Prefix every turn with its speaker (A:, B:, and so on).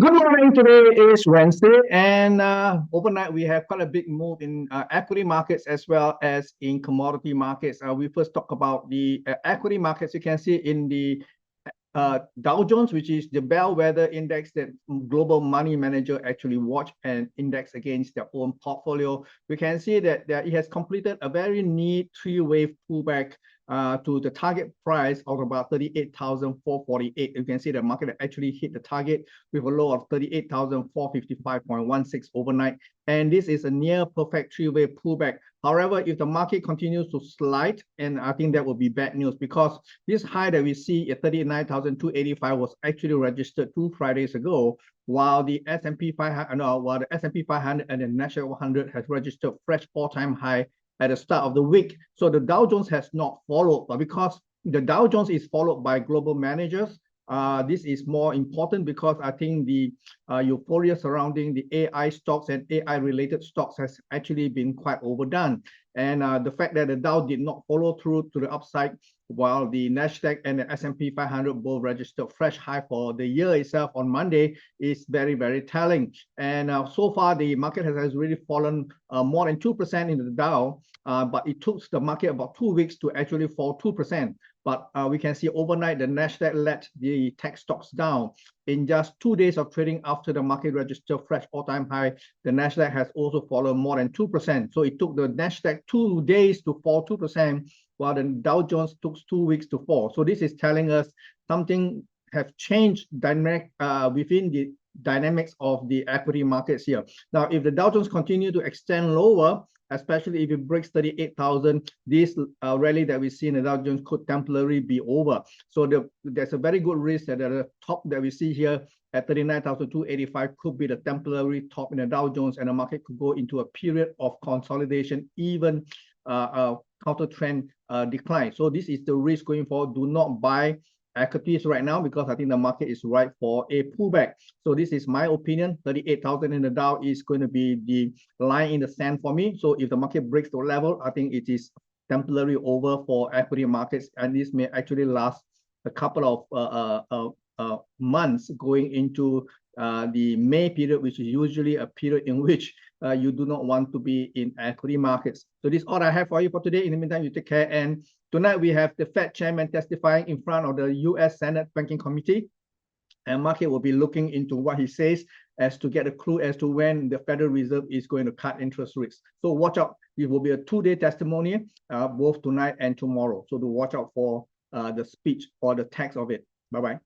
A: Good morning. Today is Wednesday, and overnight we have quite a big move in equity markets as well as in commodity markets. We first talk about the equity markets. You can see in the Dow Jones, which is the bellwether index that global money manager actually watch and index against their own portfolio. We can see that it has completed a very neat three-wave pullback to the target price of about 38,448. You can see the market actually hit the target with a low of 38,455.16 overnight. And this is a near perfect three-wave pullback. However, if the market continues to slide, and I think that will be bad news, because this high that we see at 39,285 was actually registered 2 Fridays ago, while the S&P 500, the S&P 500 and the Nasdaq 100 has registered fresh all-time high at the start of the week. So the Dow Jones has not followed, but because the Dow Jones is followed by global managers, this is more important because I think the euphoria surrounding the AI stocks and AI related stocks has actually been quite overdone. And the fact that the Dow did not follow through to the upside, while the Nasdaq and the S&P 500 both registered fresh high for the year itself on Monday, is very, very telling. And so far, the market has really fallen more than 2% in the Dow, but it took the market about 2 weeks to actually fall 2%. But we can see overnight, the Nasdaq led the tech stocks down. In just 2 days of trading after the market registered fresh all-time high, the Nasdaq has also fallen more than 2%. So it took the Nasdaq 2 days to fall 2%, while the Dow Jones took 2 weeks to fall. So this is telling us something have changed dynamic within the dynamics of the equity markets here. Now, if the Dow Jones continue to extend lower, especially if it breaks 38,000, this rally that we see in the Dow Jones could temporarily be over. So there's a very good risk that the top that we see here at 39,285 could be the temporary top in the Dow Jones, and the market could go into a period of consolidation, even counter trend decline. So this is the risk going forward. Do not buy equities right now, because I think the market is ripe for a pullback. So this is my opinion. 38,000 in the Dow is going to be the line in the sand for me. So if the market breaks the level, I think it is temporarily over for equity markets, and this may actually last a couple of months going into the May period, which is usually a period in which you do not want to be in equity markets. So this is all I have for you for today. In the meantime, you take care. And tonight we have the Fed chairman testifying in front of the U.S. Senate Banking Committee, and market will be looking into what he says as to get a clue as to when the Federal Reserve is going to cut interest rates. So watch out. It will be a 2-day testimony, both tonight and tomorrow. So to watch out for the speech or the text of it. Bye-bye.